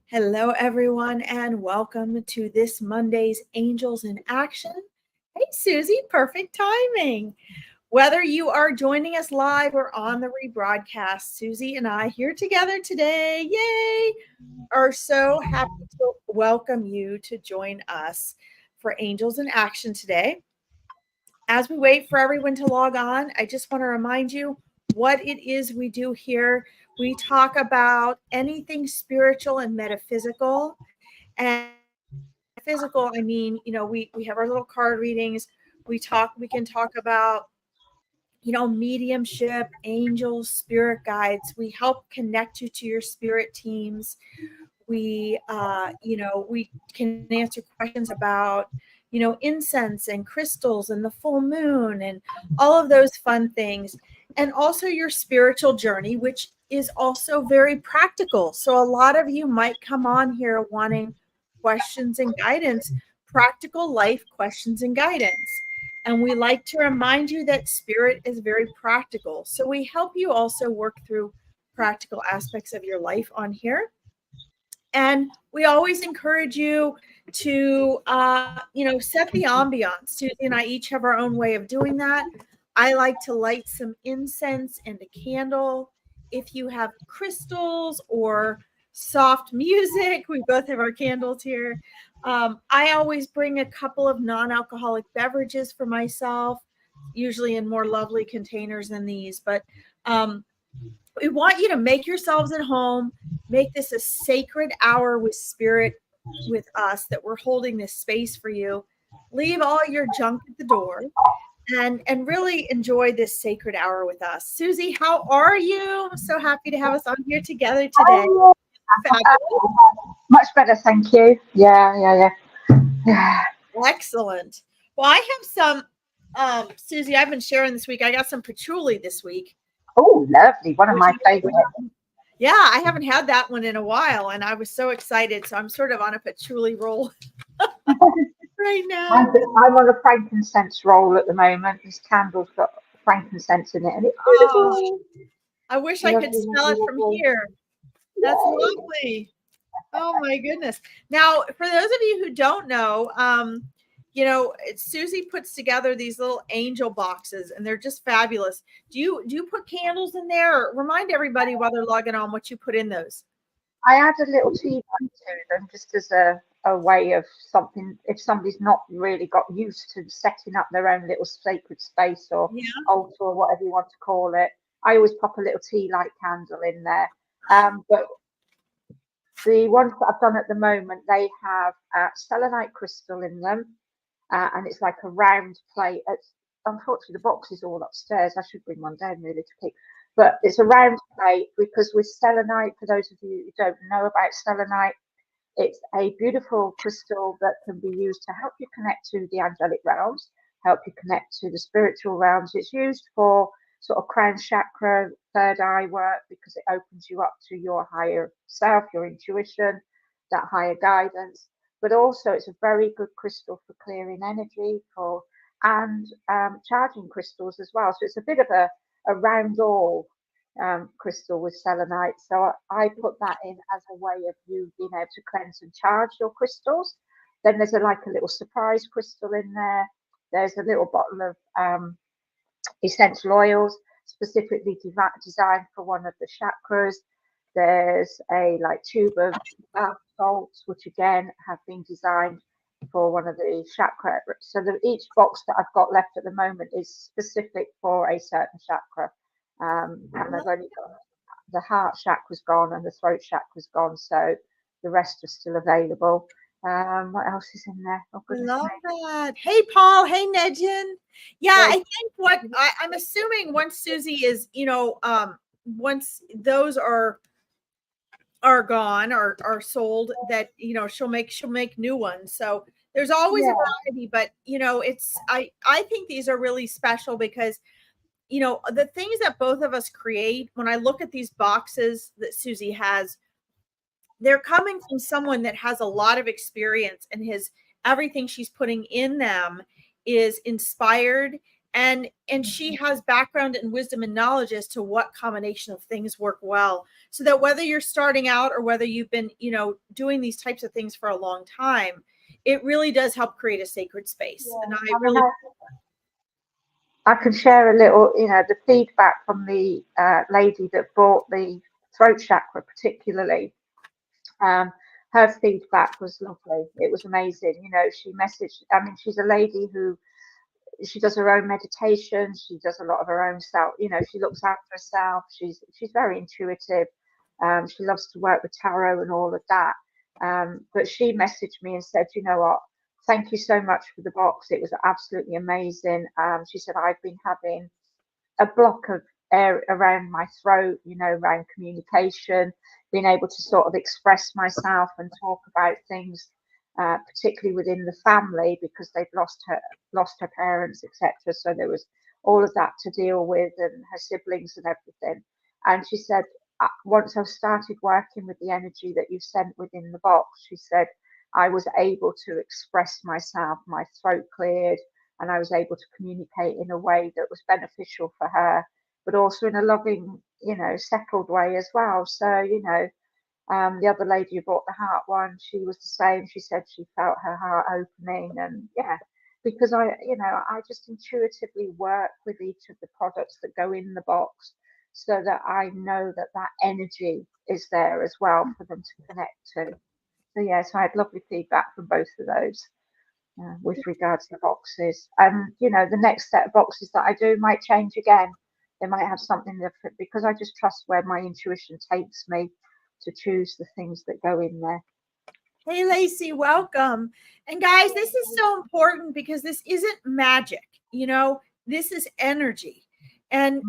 Hello, everyone, and welcome to this Monday's Angels in Action. Hey, Susie, perfect timing. Whether you are joining us live or on the rebroadcast, Susie and I here together today, yay, are so happy to welcome you to join us for Angels in Action today. As we wait for everyone to log on, I just want to remind you what it is we do here. We talk about anything spiritual and metaphysical. And physical, I mean, we have our little card readings. We can talk about, mediumship, angels, spirit guides. We help connect you to your spirit teams. We can answer questions about, incense and crystals and the full moon and all of those fun things. And also your spiritual journey, which is also very practical. So a lot of you might come on here wanting questions and guidance, practical life questions and guidance. And we like to remind you that spirit is very practical. So we help you also work through practical aspects of your life on here. And we always encourage you to, set the ambiance. Susie and I each have our own way of doing that. I like to light some incense and a candle. If you have crystals or soft music, we both have our candles here. I always bring a couple of non-alcoholic beverages for myself, usually in more lovely containers than these. But we want you to make yourselves at home, make this a sacred hour with spirit, with us, that we're holding this space for you. Leave all your junk at the door and really enjoy this sacred hour with us. Susie, how are you? I'm so happy to have us on here together today. Much better, thank you. Yeah. Excellent. Well, I have some, Susie, I've been sharing this week. I got some patchouli this week. Oh, lovely. One of my favorites. Yeah, I haven't had that one in a while, and I was so excited. So I'm sort of on a patchouli roll right now. I'm on a frankincense roll at the moment. This candle's got frankincense in it, and it's beautiful. I wish I could smell it from here. That's lovely. Oh my goodness. Now, for those of you who don't know, Susie puts together these little angel boxes, and they're just fabulous. Do you put candles in there? Or remind everybody while they're logging on what you put in those. I add a little tea bag to them just as a way of something. If somebody's not really got used to setting up their own little sacred space or altar or whatever you want to call it, I always pop a little tea light candle in there. But the ones that I've done at the moment, they have selenite crystal in them, and it's like a round plate. Unfortunately, the box is all upstairs. I should bring one down really to pick. But it's a round plate because with selenite, for those of you who don't know about selenite, it's a beautiful crystal that can be used to help you connect to the angelic realms, help you connect to the spiritual realms. It's used for sort of crown chakra, third eye work, because it opens you up to your higher self, your intuition, that higher guidance. But also it's a very good crystal for clearing energy and charging crystals as well. So it's a bit of a round all crystal with selenite. So I put that in as a way of you being able to cleanse and charge your crystals. Then there's like a little surprise crystal in there. There's a little bottle of essential oils specifically designed for one of the chakras. There's a tube of bath salts, which again have been designed for one of the chakra. So each box that I've got left at the moment is specific for a certain chakra. And I've only got the heart chakra's gone and the throat chakra's gone, so the rest are still available. What else is in there? Oh, I love that. Hey, Paul. Hey, Nedjan. Yeah, I think I'm assuming once Susie is, once those are gone or are sold, that she'll make new ones. So there's always a variety, but I think these are really special because the things that both of us create, when I look at these boxes that Susie has, they're coming from someone that has a lot of experience, and everything she's putting in them is inspired And she has background and wisdom and knowledge as to what combination of things work well, so that whether you're starting out or whether you've been, doing these types of things for a long time, it really does help create a sacred space. Yeah. And I I mean, really I can share a little, the feedback from the lady that bought the throat chakra, particularly. Um, Her feedback was lovely. It was amazing. She messaged. I mean, she's a lady who she does her own meditation. She does a lot of her own self. She looks after herself. She's very intuitive. She loves to work with tarot and all of that. But she messaged me and said, you know what? Thank you so much for the box. It was absolutely amazing. She said, I've been having a block of air around my throat, around communication, being able to sort of express myself and talk about things, particularly within the family, because they've lost her parents, etc. So there was all of that to deal with, and her siblings and everything. And she said, once I've started working with the energy that you've sent within the box, she said, I was able to express myself, my throat cleared, and I was able to communicate in a way that was beneficial for her, but also in a loving, settled way as well. So, the other lady who bought the heart one, she was the same. She said she felt her heart opening, and yeah, because I just intuitively work with each of the products that go in the box, so that I know that that energy is there as well for them to connect to. So yes, I had lovely feedback from both of those. With regards to boxes. The next set of boxes that I do might change again. They might have something different, because I just trust where my intuition takes me to choose the things that go in there. Hey, Lacey, welcome. And guys, this is so important, because this isn't magic, this is energy. And,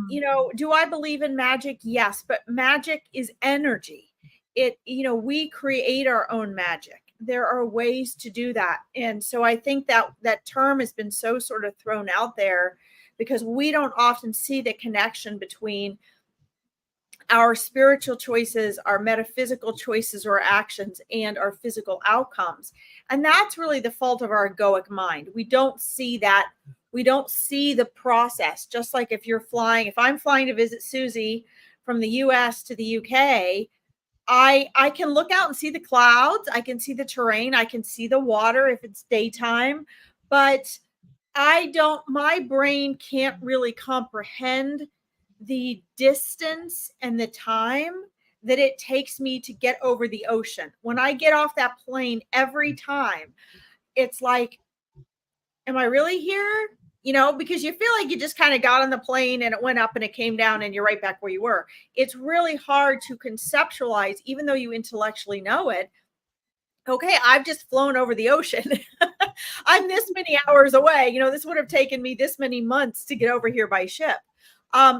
do I believe in magic? Yes, but magic is energy. We create our own magic. There are ways to do that. And so I think that term has been so sort of thrown out there, because we don't often see the connection between our spiritual choices, our metaphysical choices or actions, and our physical outcomes. And that's really the fault of our egoic mind. We don't see that. We don't see the process. Just like if I'm flying to visit Susie from the US to the UK, I can look out and see the clouds. I can see the terrain. I can see the water if it's daytime, but my brain can't really comprehend the distance and the time that it takes me to get over the ocean. When I get off that plane every time, it's like, am I really here? Because you feel like you just kind of got on the plane and it went up and it came down and you're right back where you were. It's really hard to conceptualize, even though you intellectually know it. Okay, I've just flown over the ocean. I'm this many hours away. This would have taken me this many months to get over here by ship.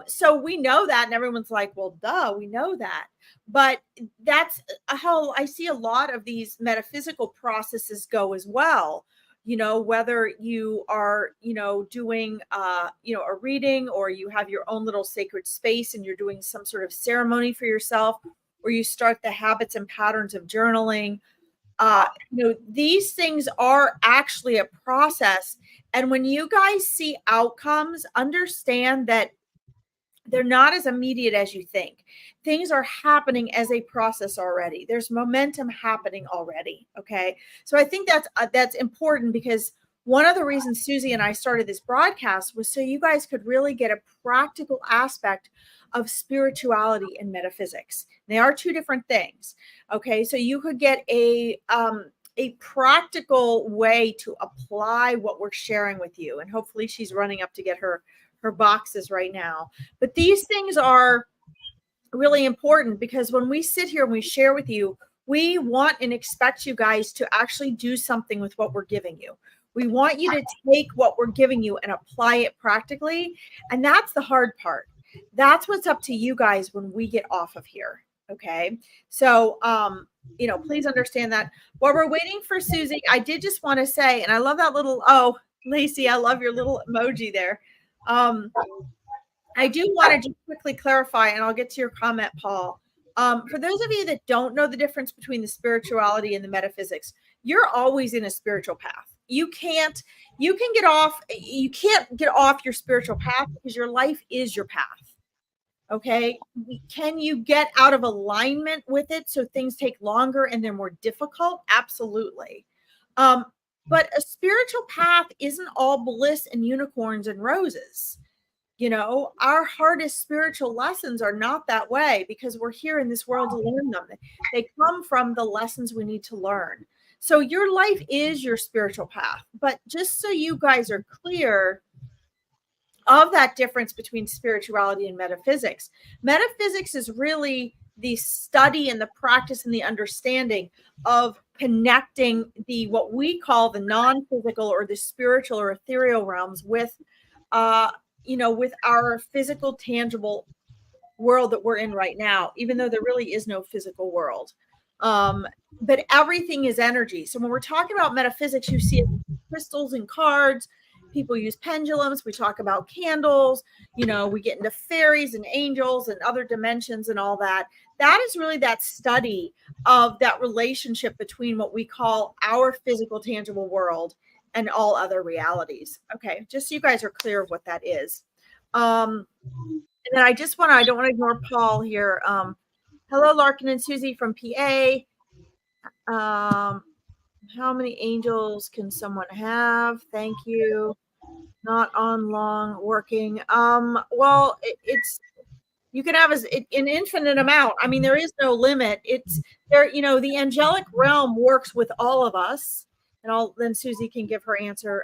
So we know that, and everyone's like, well, duh, we know that. But that's how I see a lot of these metaphysical processes go as well. Whether you are, doing, a reading, or you have your own little sacred space and you're doing some sort of ceremony for yourself, or you start the habits and patterns of journaling. These things are actually a process. And when you guys see outcomes, understand that they're not as immediate as you think. Things are happening as a process already. There's momentum happening already. Okay. So I think that's important, because one of the reasons Susie and I started this broadcast was so you guys could really get a practical aspect of spirituality and metaphysics. They are two different things. Okay. So you could get a practical way to apply what we're sharing with you. And hopefully she's running up to get her boxes right now. But these things are really important, because when we sit here and we share with you, we want and expect you guys to actually do something with what we're giving you. We want you to take what we're giving you and apply it practically. And that's the hard part. That's what's up to you guys when we get off of here. Okay. So, please understand that. While we're waiting for Susie, I did just want to say, and I love that little, Lacey, I love your little emoji there. I do want to just quickly clarify, and I'll get to your comment, Paul. For those of you that don't know the difference between the spirituality and the metaphysics, you're always in a spiritual path. you can't get off your spiritual path because your life is your path. Okay. Can you get out of alignment with it so things take longer and they're more difficult? Absolutely. But a spiritual path isn't all bliss and unicorns and roses. You know, our hardest spiritual lessons are not that way because we're here in this world to learn them. They come from the lessons we need to learn. So your life is your spiritual path. But just so you guys are clear of that difference between spirituality and metaphysics, metaphysics is really the study and the practice and the understanding of connecting the what we call the non-physical or the spiritual or ethereal realms with with our physical, tangible world that we're in right now, even though there really is no physical world. But everything is energy. So when we're talking about metaphysics, you see crystals and cards. People use pendulums. We talk about candles. We get into fairies and angels and other dimensions and all that. That is really that study of that relationship between what we call our physical, tangible world and all other realities. Okay, just so you guys are clear of what that is. And then I don't want to ignore Paul here. Hello, Larkin and Susie from PA. How many angels can someone have? Thank you. Not on long working. Well, it's you can have an infinite amount. I mean, there is no limit. It's there. The angelic realm works with all of us, and then Susie can give her answer.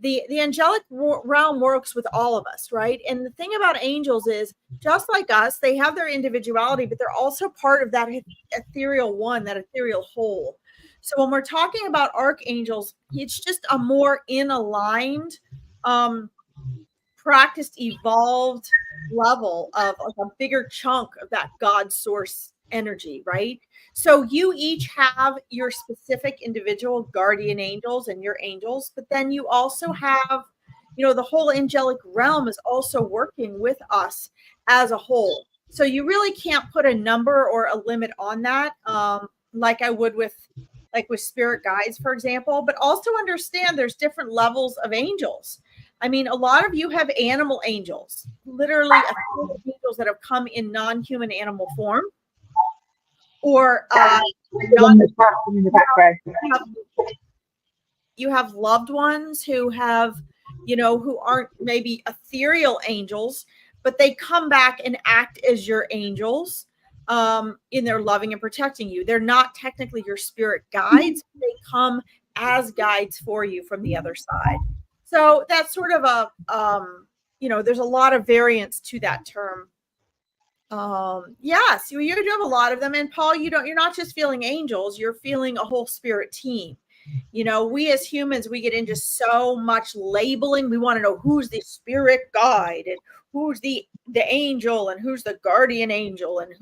The angelic realm works with all of us, right? And the thing about angels is, just like us, they have their individuality, but they're also part of that ethereal one, that ethereal whole. So when we're talking about archangels, it's just a more aligned, practiced, evolved level of a bigger chunk of that God source energy, right? So you each have your specific individual guardian angels and your angels, but then you also have, the whole angelic realm is also working with us as a whole. So you really can't put a number or a limit on that, like I would with spirit guides, for example, but also understand there's different levels of angels. I mean, a lot of you have animal angels, literally angels that have come in non-human animal form, or you have loved ones who have, who aren't maybe ethereal angels, but they come back and act as your angels in their loving and protecting you. They're not technically your spirit guides. They come as guides for you from the other side. So that's sort of there's a lot of variance to that term. Yes, you do have a lot of them. And Paul, you're not just feeling angels, you're feeling a whole spirit team. We as humans, we get into so much labeling. We want to know who's the spirit guide and who's the angel and who's the guardian angel and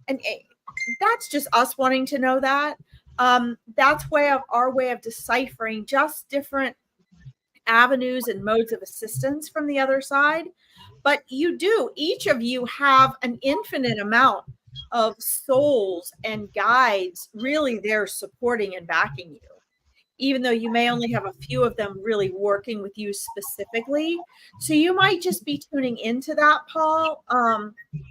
and that's just us wanting to know that. That's our way of deciphering just different avenues and modes of assistance from the other side. But each of you have an infinite amount of souls and guides really there supporting and backing you, even though you may only have a few of them really working with you specifically. So you might just be tuning into that, Paul.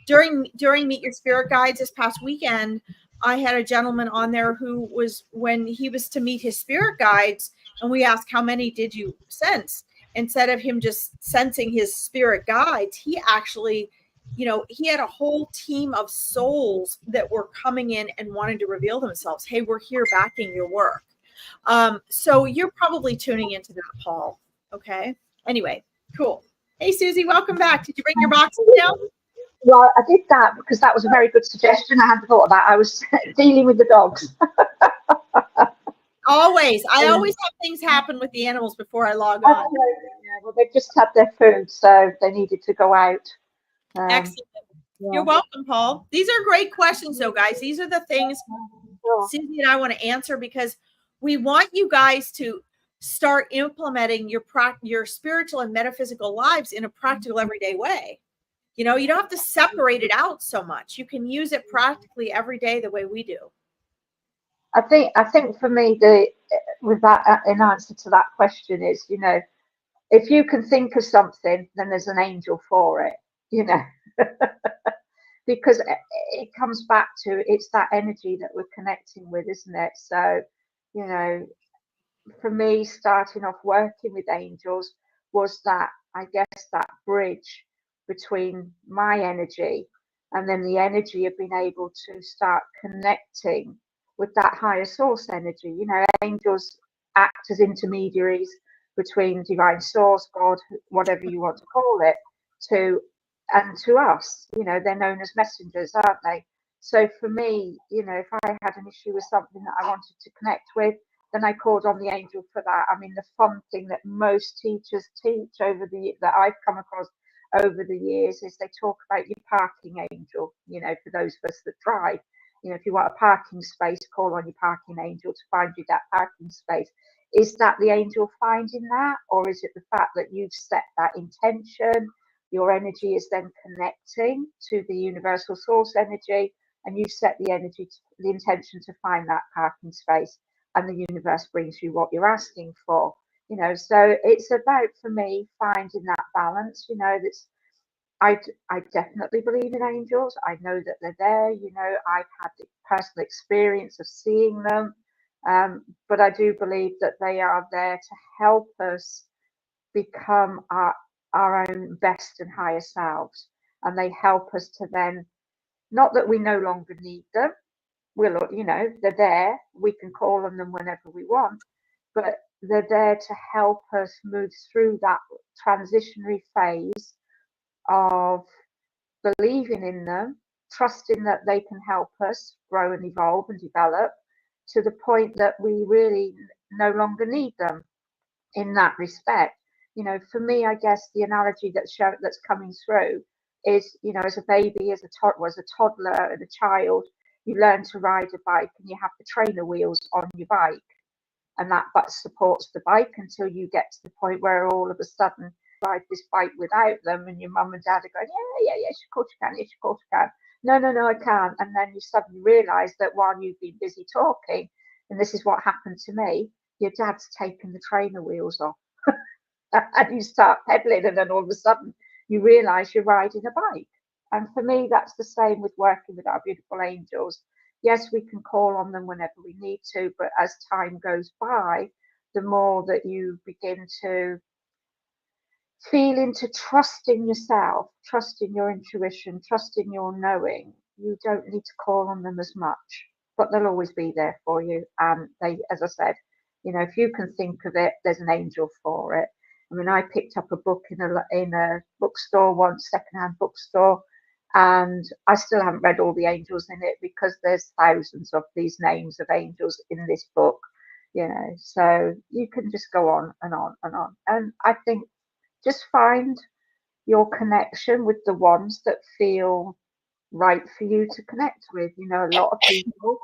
During Meet Your Spirit Guides this past weekend, I had a gentleman on there who was, when he was to meet his spirit guides, and we asked, how many did you sense? Instead of him just sensing his spirit guides, he actually, he had a whole team of souls that were coming in and wanting to reveal themselves. Hey, we're here backing your work. So you're probably tuning into that, Paul. Okay. Anyway, cool. Hey, Susie, welcome back. Did you bring your boxes down? Well, I did that because that was a very good suggestion. I hadn't thought of that. I was dealing with the dogs. Always. I always have things happen with the animals before I log on. Yeah, well, they just had their food, so they needed to go out. Excellent. Yeah. You're welcome, Paul. These are great questions, though, guys. These are the things Susie and I want to answer because we want you guys to start implementing your spiritual and metaphysical lives in a practical, everyday way. You don't have to separate it out so much. You can use it practically every day the way we do. I think for me, with that, in answer to that question is, if you can think of something, then there's an angel for it, because it comes back to, it's that energy that we're connecting with, isn't it? So, you know, for me, starting off working with angels was that, I guess, that bridge between my energy and then the energy of being able to start connecting with that higher source energy. Angels act as intermediaries between divine source, God, whatever you want to call it, to to us. They're known as messengers, aren't they? So for me, if I had an issue with something that I wanted to connect with, then I called on the angel for that. I mean, the fun thing that most teachers teach that I've come across over the years is they talk about your parking angel. For those of us that drive, if you want a parking space, call on your parking angel to find you that parking space. Is that the angel finding that, or is it the fact that you've set that intention? Your energy is then connecting to the universal source energy, and you've set the intention to find that parking space, and the universe brings you what you're asking for. So it's about, for me, finding that balance. That's I definitely believe in angels. I know that they're there. I've had the personal experience of seeing them, but I do believe that they are there to help us become our own best and higher selves, and they help us to then, not that we no longer need them. They're there. We can call on them whenever we want, but they're there to help us move through that transitionary phase of believing in them, trusting that they can help us grow and evolve and develop to the point that we really no longer need them in that respect. For me, I guess the analogy that's coming through is, as a baby, as a toddler and a child, you learn to ride a bike and you have the trainer wheels on your bike, and that supports the bike until you get to the point where all of a sudden you ride this bike without them, and your mum and dad are going, yeah, yes, of course you can, yes, of course you can. No, I can't. And then you suddenly realise that while you've been busy talking, and this is what happened to me, your dad's taken the trainer wheels off. And you start pedaling, and then all of a sudden you realise you're riding a bike. And for me, that's the same with working with our beautiful angels. Yes, we can call on them whenever we need to, but as time goes by, the more that you begin to feel into trusting yourself, trusting your intuition, trusting your knowing, you don't need to call on them as much, but they'll always be there for you. And they, as I said, if you can think of it, there's an angel for it. I mean, I picked up a book in a bookstore once, secondhand bookstore, and I still haven't read all the angels in it because there's thousands of these names of angels in this book, so you can just go on and on and on. And I think just find your connection with the ones that feel right for you to connect with. A lot of people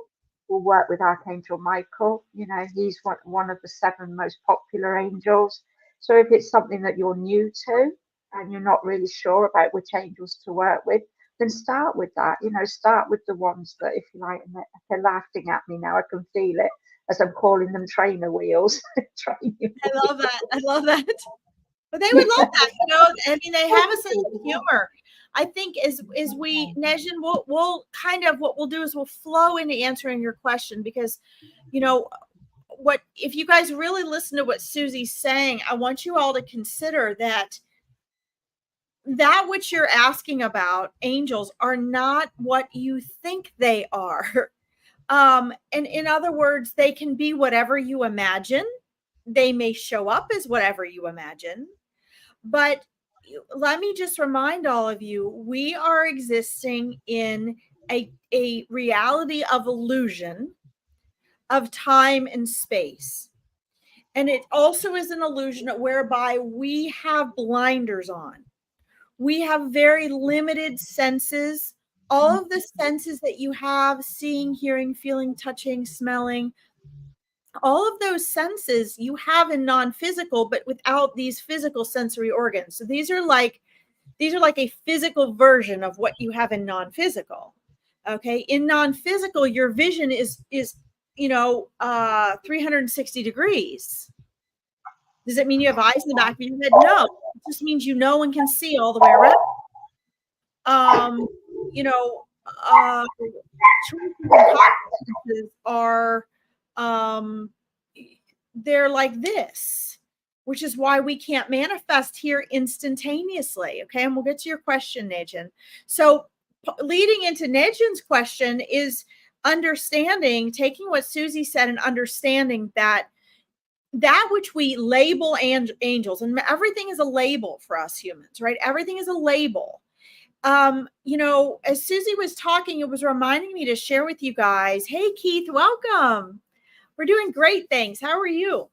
will work with Archangel Michael. He's one of the 7 most popular angels. So if it's something that you're new to and you're not really sure about which angels to work with, then start with that. Start with the ones that, if you like, they're laughing at me now, I can feel it as I'm calling them trainer wheels. I love that. I love that. But they would love that, I mean, they have a sense of humor. I think as we, Nejin, we'll kind of, what we'll do is we'll flow into answering your question, because, what if you guys really listen to what Susie's saying, I want you all to consider that which you're asking about, angels, are not what you think they are. And in other words, they can be whatever you imagine. They may show up as whatever you imagine. But let me just remind all of you, we are existing in a reality of illusion of time and space. And it also is an illusion whereby we have blinders on. We have very limited senses. All of the senses that you have, seeing, hearing, feeling, touching, smelling, all of those senses you have in non-physical, but without these physical sensory organs. So these are like a physical version of what you have in non-physical. Okay. In non-physical, your vision is 360 degrees. Does it mean you have eyes in the back of your head? No, it just means you know and can see all the way around. Choices and consequences are they're like this, which is why we can't manifest here instantaneously. Okay, and we'll get to your question, Nejin. So leading into Nejin's question is understanding, taking what Susie said and understanding that which we label angels, and everything is a label for us humans, right? Everything is a label. As Susie was talking, it was reminding me to share with you guys. Hey, Keith, welcome. We're doing great. Thanks. How are you?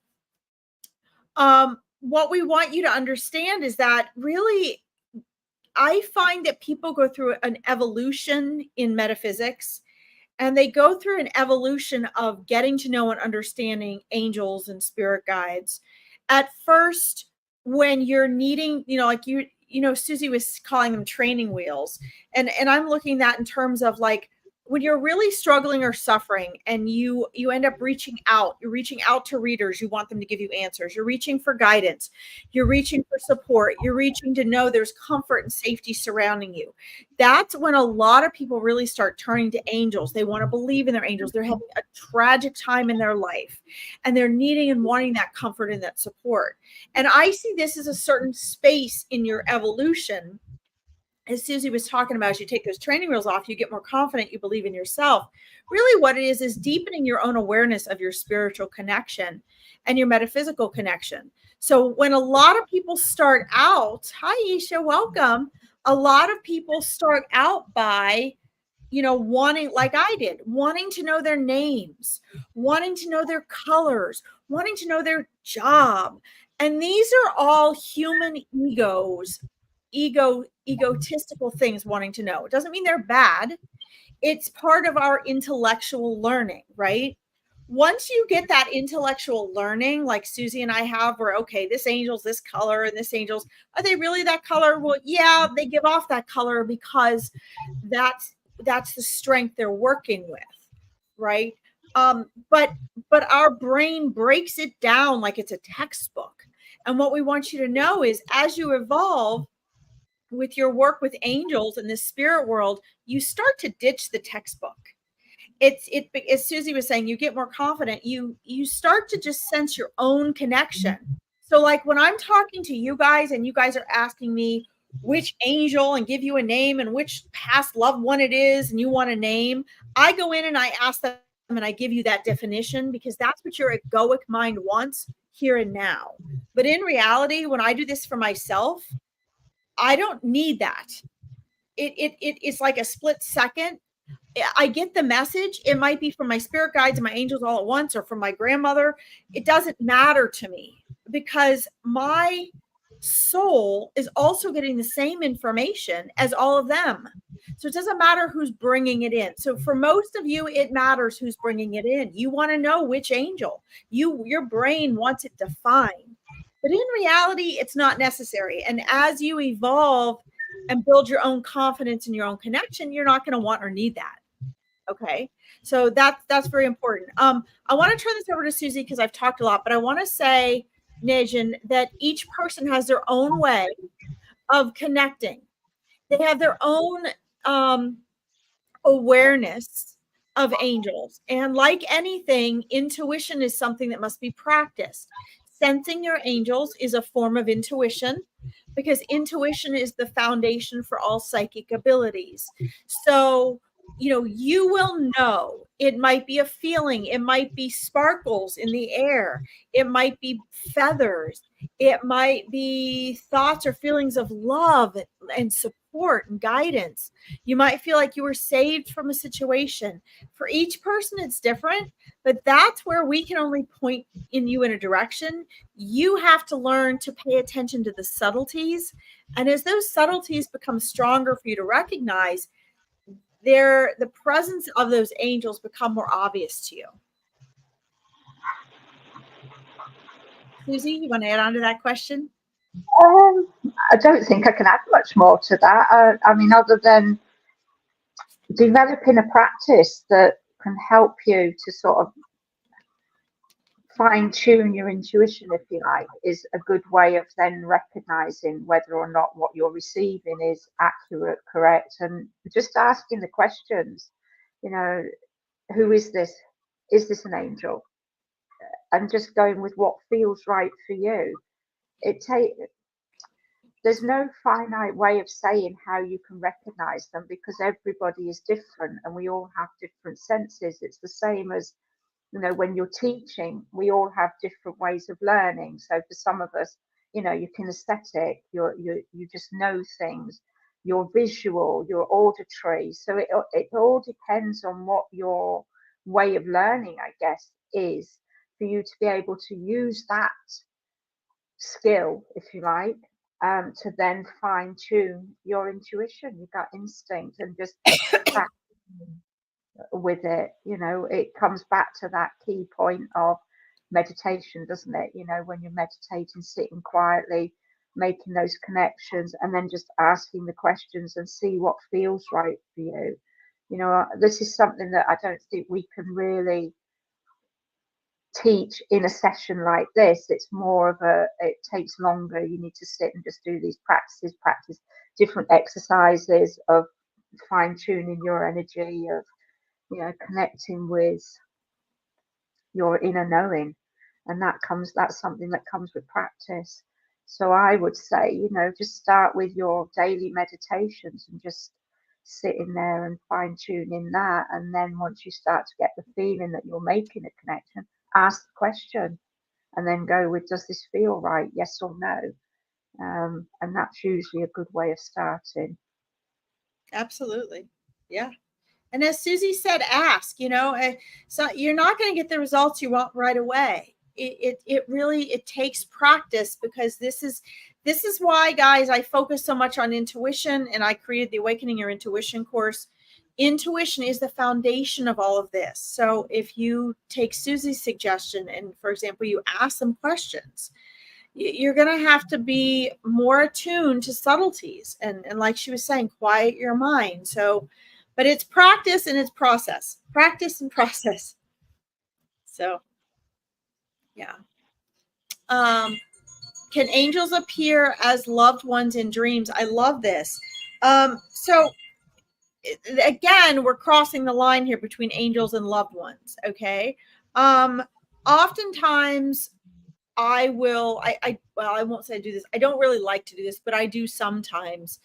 What we want you to understand is that really, I find that people go through an evolution in metaphysics, and they go through an evolution of getting to know and understanding angels and spirit guides. At first, when you're needing, Susie was calling them training wheels. And I'm looking at that in terms of like, when you're really struggling or suffering and you end up reaching out, you're reaching out to readers, you want them to give you answers. You're reaching for guidance. You're reaching for support. You're reaching to know there's comfort and safety surrounding you. That's when a lot of people really start turning to angels. They want to believe in their angels. They're having a tragic time in their life and they're needing and wanting that comfort and that support. And I see this as a certain space in your evolution. As Susie was talking about, as you take those training wheels off, you get more confident, you believe in yourself. Really what it is deepening your own awareness of your spiritual connection and your metaphysical connection. So when a lot of people start out, hi, Isha, welcome. A lot of people start out by, wanting, like I did, wanting to know their names, wanting to know their colors, wanting to know their job. And these are all human egotistical things wanting to know. It doesn't mean they're bad. It's part of our intellectual learning, right? Once you get that intellectual learning, like Susie and I have, where, okay, this angel's this color and this angel's, are they really that color? Well, yeah, they give off that color because that's the strength they're working with, right? But our brain breaks it down like it's a textbook. And what we want you to know is as you evolve, with your work with angels in the spirit world, you start to ditch the textbook. As Susie was saying, you get more confident. You start to just sense your own connection. So like when I'm talking to you guys and you guys are asking me which angel and give you a name and which past loved one it is and you want a name, I go in and I ask them and I give you that definition because that's what your egoic mind wants here and now. But in reality, when I do this for myself, I don't need that. It's like a split second. I get the message. It might be from my spirit guides and my angels all at once or from my grandmother. It doesn't matter to me because my soul is also getting the same information as all of them. So it doesn't matter who's bringing it in. So for most of you, it matters who's bringing it in. You want to know which angel. Your brain wants it defined. But in reality, it's not necessary. And as you evolve and build your own confidence and your own connection, you're not going to want or need that. Okay. So that's very important. I want to turn this over to Susie because I've talked a lot, but I want to say, Nejin, that each person has their own way of connecting. They have their own awareness of angels. And like anything, intuition is something that must be practiced. Sensing your angels is a form of intuition because intuition is the foundation for all psychic abilities. So, you will know. It might be a feeling. It might be sparkles in the air. It might be feathers. It might be thoughts or feelings of love and support and guidance. You might feel like you were saved from a situation. For each person, it's different, but that's where we can only point you in a direction. You have to learn to pay attention to the subtleties. And as those subtleties become stronger for you to recognize, the presence of those angels become more obvious to you. Susie, you want to add on to that question? I don't think I can add much more to that. I mean, other than developing a practice that can help you to sort of fine tune your intuition, if you like, is a good way of then recognizing whether or not what you're receiving is accurate, correct, and just asking the questions. You know, who is this? Is this an angel? And just going with what feels right for you. There's no finite way of saying how you can recognize them, because everybody is different and we all have different senses. It's the same as, you know, when you're teaching, we all have different ways of learning. So for some of us, you know, you're kinesthetic, you just know things, you're visual, you're auditory. So it all depends on what your way of learning, I guess, is, for you to be able to use that skill, if you like, to then fine tune your intuition, your gut instinct, and just practice with it. You know, it comes back to that key point of meditation, doesn't it? You know, when you're meditating, sitting quietly, making those connections, and then just asking the questions and see what feels right for you. You know, this is something that I don't think we can really teach in a session like this. It's more of it takes longer. You need to sit and just do these practice different exercises of fine tuning your energy, of, you know, connecting with your inner knowing. And that's something that comes with practice. So I would say, you know, just start with your daily meditations and just sit in there and fine tune in that. And then once you start to get the feeling that you're making a connection, ask the question and then go with, does this feel right? Yes or no? And that's usually a good way of starting. Absolutely. Yeah. And as Susie said, ask, you know, so you're not going to get the results you want right away. It really, it takes practice, because this is why, guys, I focus so much on intuition, and I created the Awakening Your Intuition course. Intuition is the foundation of all of this. So if you take Susie's suggestion and, for example, you ask some questions, you're going to have to be more attuned to subtleties. And like she was saying, quiet your mind. So, but it's practice and it's process, practice and process. So, yeah. Can angels appear as loved ones in dreams? I love this. So again, we're crossing the line here between angels and loved ones. Okay. Oftentimes well, I won't say I do this. I don't really like to do this, but I do sometimes.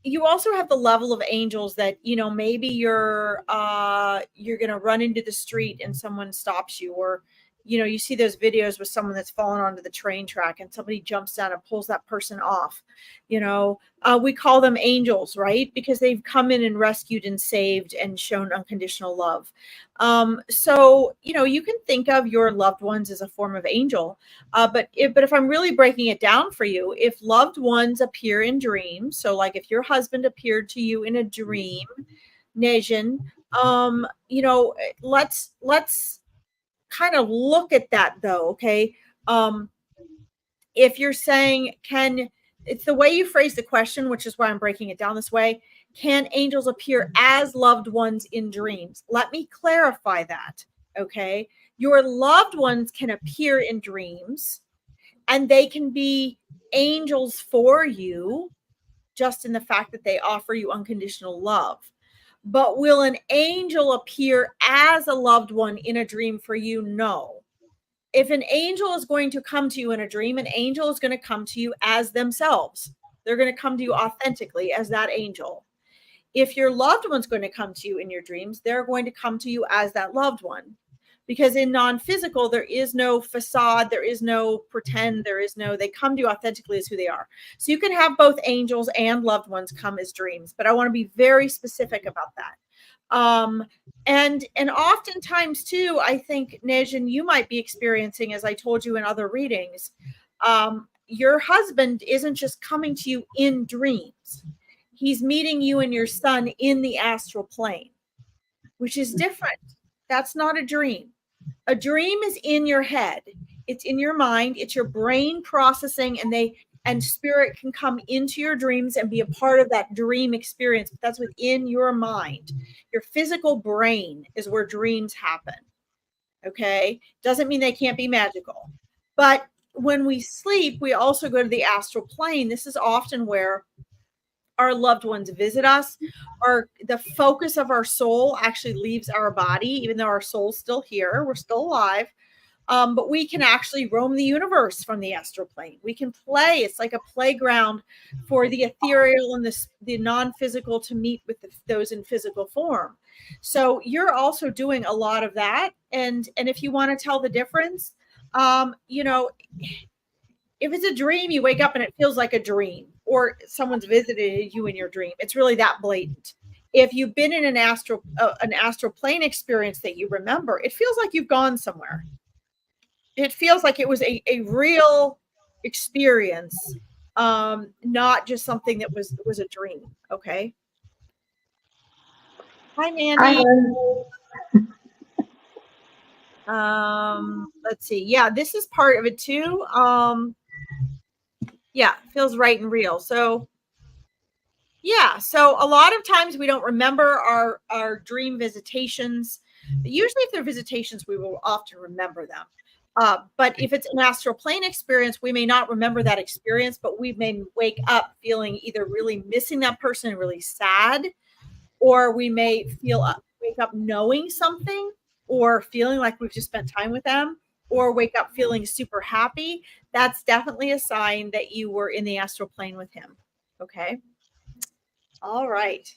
You also have the level of angels that, you know, maybe you're going to run into the street and someone stops you, or, you know, you see those videos with someone that's fallen onto the train track and somebody jumps down and pulls that person off. You know, we call them angels, right? Because they've come in and rescued and saved and shown unconditional love. So, you know, you can think of your loved ones as a form of angel. But if I'm really breaking it down for you, if loved ones appear in dreams, so like if your husband appeared to you in a dream, Nejin, you know, let's kind of look at that though. Okay. If you're saying, it's the way you phrase the question, which is why I'm breaking it down this way. Can angels appear as loved ones in dreams? Let me clarify that. Okay. Your loved ones can appear in dreams, and they can be angels for you, just in the fact that they offer you unconditional love. But will an angel appear as a loved one in a dream for you? No. If an angel is going to come to you in a dream, an angel is going to come to you as themselves. They're going to come to you authentically as that angel. If your loved one's going to come to you in your dreams, they're going to come to you as that loved one. Because in non-physical, there is no facade, there is no pretend, they come to you authentically as who they are. So you can have both angels and loved ones come as dreams, but I want to be very specific about that. And oftentimes too, I think, Nejin, you might be experiencing, as I told you in other readings, your husband isn't just coming to you in dreams. He's meeting you and your son in the astral plane, which is different. That's not a dream. A dream is in your head. It's in your mind. It's your brain processing, and spirit can come into your dreams and be a part of that dream experience. But that's within your mind. Your physical brain is where dreams happen. Okay. Doesn't mean they can't be magical. But when we sleep, we also go to the astral plane. This is often where our loved ones visit us. The focus of our soul actually leaves our body, even though our soul's still here. We're still alive. But we can actually roam the universe from the astral plane. We can play. It's like a playground for the ethereal and the non-physical to meet with those in physical form. So you're also doing a lot of that. And if you want to tell the difference, if it's a dream, you wake up and it feels like a dream, or someone's visited you in your dream. It's really that blatant. If you've been in an astral plane experience that you remember, it feels like you've gone somewhere. It feels like it was a real experience, not just something that was a dream. Okay. Hi, Mandy. Let's see. Yeah, this is part of it too. Yeah, feels right and real. So yeah, so a lot of times we don't remember our dream visitations. But usually if they're visitations, we will often remember them. But if it's an astral plane experience, we may not remember that experience, but we may wake up feeling either really missing that person and really sad, or we may wake up knowing something, or feeling like we've just spent time with them, or wake up feeling super happy. That's definitely a sign that you were in the astral plane with him. Okay. All right.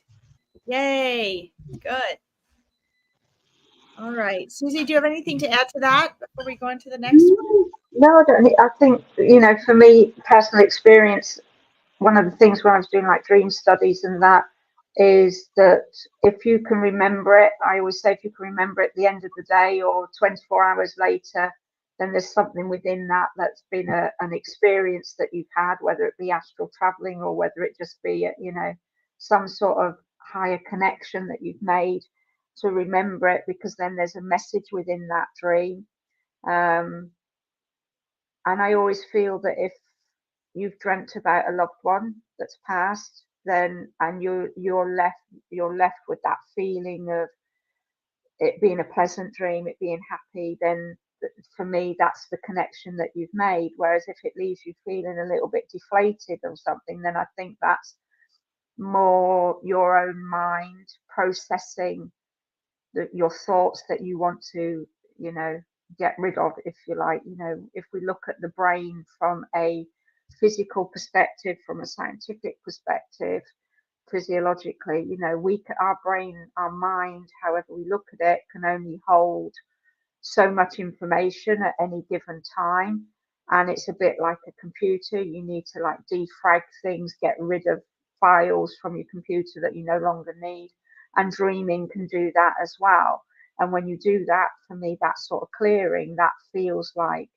Yay. Good. All right. Susie, do you have anything to add to that before we go on to the next one? No, I don't. I think, for me, personal experience, one of the things when I was doing like dream studies and that is that if you can remember it, I always say if you can remember it at the end of the day or 24 hours later, then there's something within that that's been an experience that you've had, whether it be astral traveling or whether it just be, some sort of higher connection that you've made to remember it, because then there's a message within that dream. And I always feel that if you've dreamt about a loved one that's passed, then and you're left with that feeling of it being a pleasant dream, it being happy, then for me that's the connection that you've made. Whereas if it leaves you feeling a little bit deflated or something, then I think that's more your own mind processing your thoughts that you want to, get rid of, if you like. If we look at the brain from a physical perspective, from a scientific perspective, physiologically, our brain, our mind, however we look at it, can only hold so much information at any given time. And it's a bit like a computer. You need to like defrag things, get rid of files from your computer that you no longer need. And dreaming can do that as well. And when you do that, for me, that sort of clearing, that feels like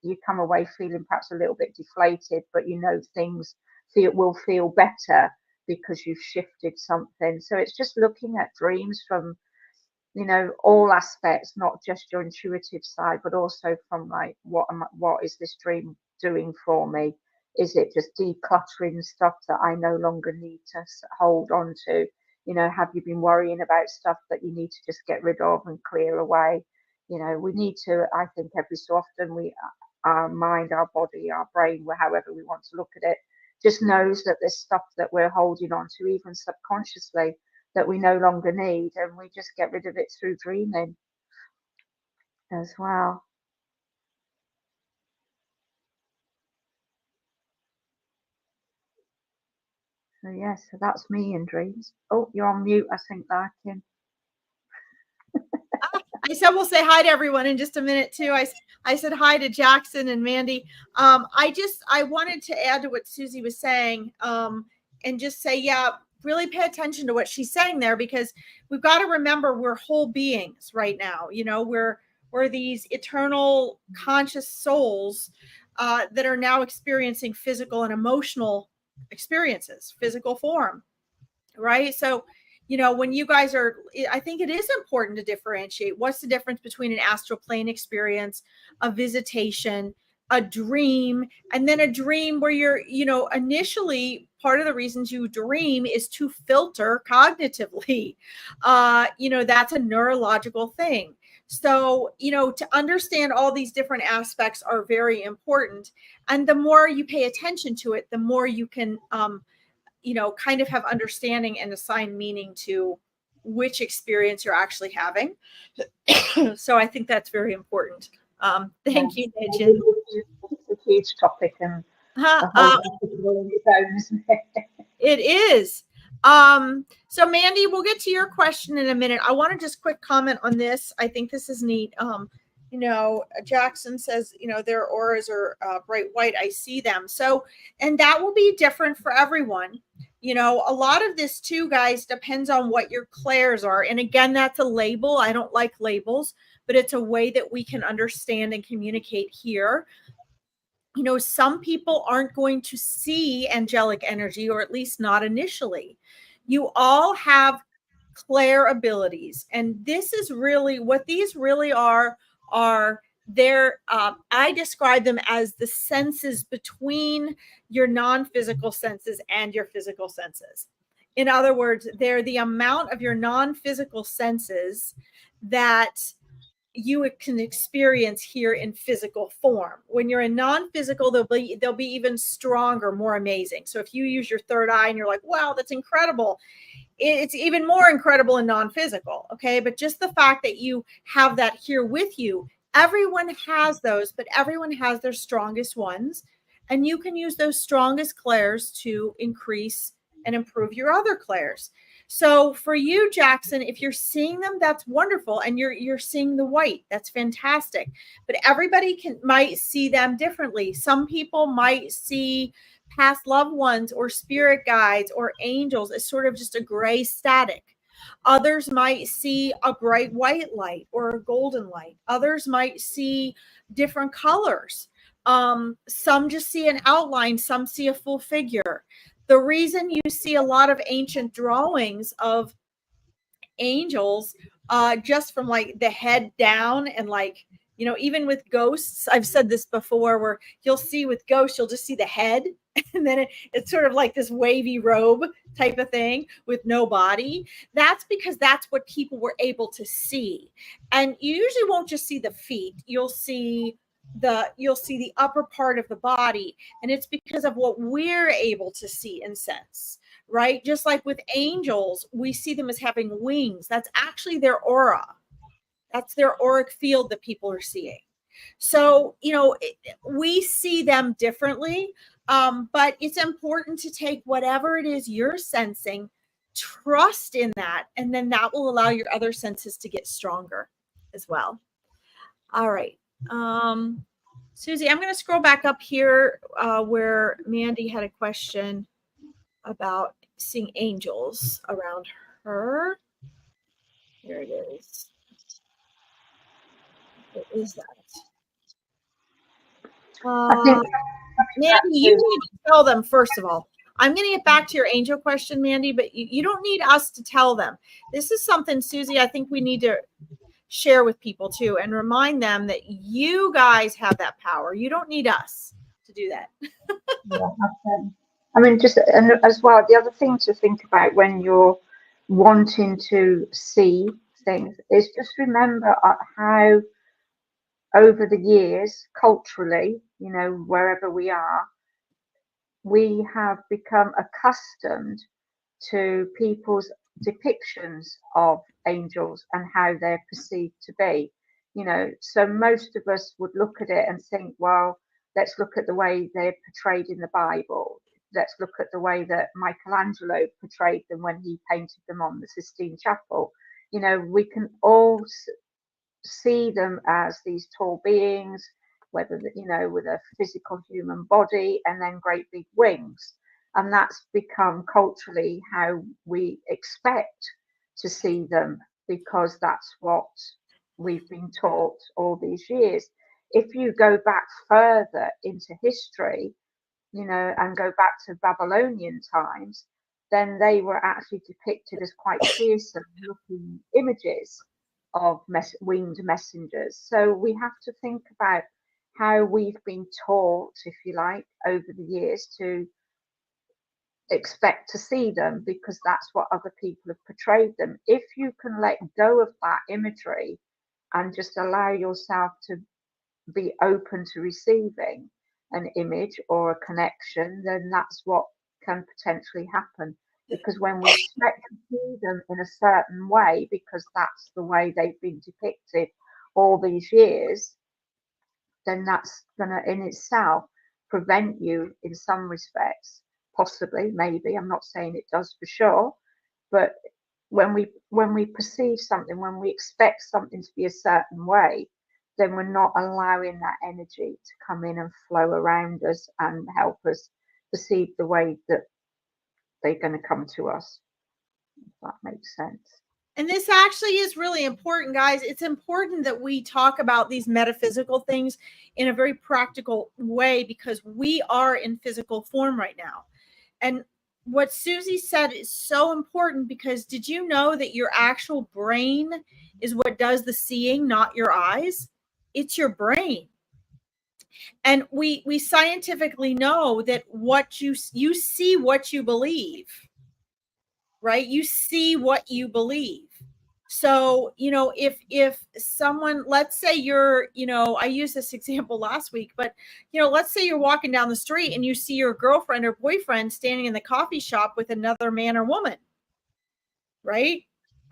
you come away feeling perhaps a little bit deflated, but things will feel better because you've shifted something. So it's just looking at dreams from all aspects, not just your intuitive side, but also from like what is this dream doing for me? Is it just decluttering stuff that I no longer need to hold on to? Have you been worrying about stuff that you need to just get rid of and clear away? We need to, I think, every so often our mind, our body, our brain, however we want to look at it, just knows that there's stuff that we're holding on to, even subconsciously, that we no longer need, and we just get rid of it through dreaming as well. So yeah, so that's me in dreams. Oh, you're on mute, I think, Larkin. I said we'll say hi to everyone in just a minute too. I said hi to Jackson and Mandy. I wanted to add to what Susie was saying, and just say, yeah, really pay attention to what she's saying there, because we've got to remember we're whole beings right now. We're these eternal conscious souls that are now experiencing physical and emotional experiences, physical form, right? So when you guys I think it is important to differentiate what's the difference between an astral plane experience, a visitation, a dream, and then a dream where you're, initially part of the reasons you dream is to filter cognitively. That's a neurological thing. So, to understand all these different aspects are very important. And the more you pay attention to it, the more you can, kind of have understanding and assign meaning to which experience you're actually having. So I think that's very important. Thank you, Nijin. It's a huge topic and Huh, a whole festival in its own, isn't it? It is. So Mandy, we'll get to your question in a minute. I want to just quick comment on this. I think this is neat. Jackson says, their auras are bright white. I see them. So, and that will be different for everyone. A lot of this too, guys, depends on what your clairs are. And again, that's a label. I don't like labels, but it's a way that we can understand and communicate here. Some people aren't going to see angelic energy, or at least not initially. You all have clair abilities, and this is really what these really are they're I describe them as the senses between your non-physical senses and your physical senses. In other words, they're the amount of your non-physical senses that you can experience here in physical form. When you're in non-physical, they'll be even stronger, more amazing. So if you use your third eye and you're like, wow, that's incredible, it's even more incredible in non-physical. Okay, but just the fact that you have that here with you, everyone has those, but everyone has their strongest ones, and you can use those strongest clairs to increase and improve your other clairs. So for you, Jackson, if you're seeing them, that's wonderful, and you're seeing the white, that's fantastic. But everybody might see them differently. Some people might see past loved ones or spirit guides or angels as sort of just a gray static. Others might see a bright white light or a golden light. Others might see different colors. Some just see an outline, some see a full figure. The reason you see a lot of ancient drawings of angels just from like the head down, and like, even with ghosts, I've said this before, where you'll see with ghosts, you'll just see the head and then it's sort of like this wavy robe type of thing with no body. That's because that's what people were able to see. And you usually won't just see the feet, you'll see the upper part of the body, and it's because of what we're able to see and sense, right? Just like with angels, we see them as having wings. That's actually their aura. That's their auric field that people are seeing. So, we see them differently, but it's important to take whatever it is you're sensing, trust in that, and then that will allow your other senses to get stronger as well. All right. Susie, I'm going to scroll back up here where Mandy had a question about seeing angels around her. Here it is. What is that? I think Mandy, you need to tell them, first of all. I'm going to get back to your angel question, Mandy, but you don't need us to tell them. This is something, Susie, I think we need to share with people too, and remind them that you guys have that power. You don't need us to do that. yeah, I mean, just and as well, the other thing to think about when you're wanting to see things is just remember how over the years, culturally, wherever we are, we have become accustomed to people's depictions of angels and how they're perceived to be. So most of us would look at it and think, well, let's look at the way they're portrayed in the Bible. Let's look at the way that Michelangelo portrayed them when he painted them on the Sistine Chapel. We can all see them as these tall beings, whether with a physical human body and then great big wings. And that's become culturally how we expect to see them, because that's what we've been taught all these years. If you go back further into history, and go back to Babylonian times, then they were actually depicted as quite fearsome looking images of winged messengers. So we have to think about how we've been taught, if you like, over the years to expect to see them, because that's what other people have portrayed them. If you can let go of that imagery and just allow yourself to be open to receiving an image or a connection, then that's what can potentially happen. Because when we expect to see them in a certain way, because that's the way they've been depicted all these years, then that's going to in itself prevent you in some respects, possibly, maybe. I'm not saying it does for sure, but when we perceive something, when we expect something to be a certain way, then we're not allowing that energy to come in and flow around us and help us perceive the way that they're going to come to us. If that makes sense. And this actually is really important, guys. It's important that we talk about these metaphysical things in a very practical way, because we are in physical form right now. And what Susie said is so important, because did you know that your actual brain is what does the seeing, not your eyes? It's your brain. And we scientifically know that what you see what you believe, right? You see what you believe. So, if someone, let's say you're, I used this example last week, but, let's say you're walking down the street and you see your girlfriend or boyfriend standing in the coffee shop with another man or woman, right?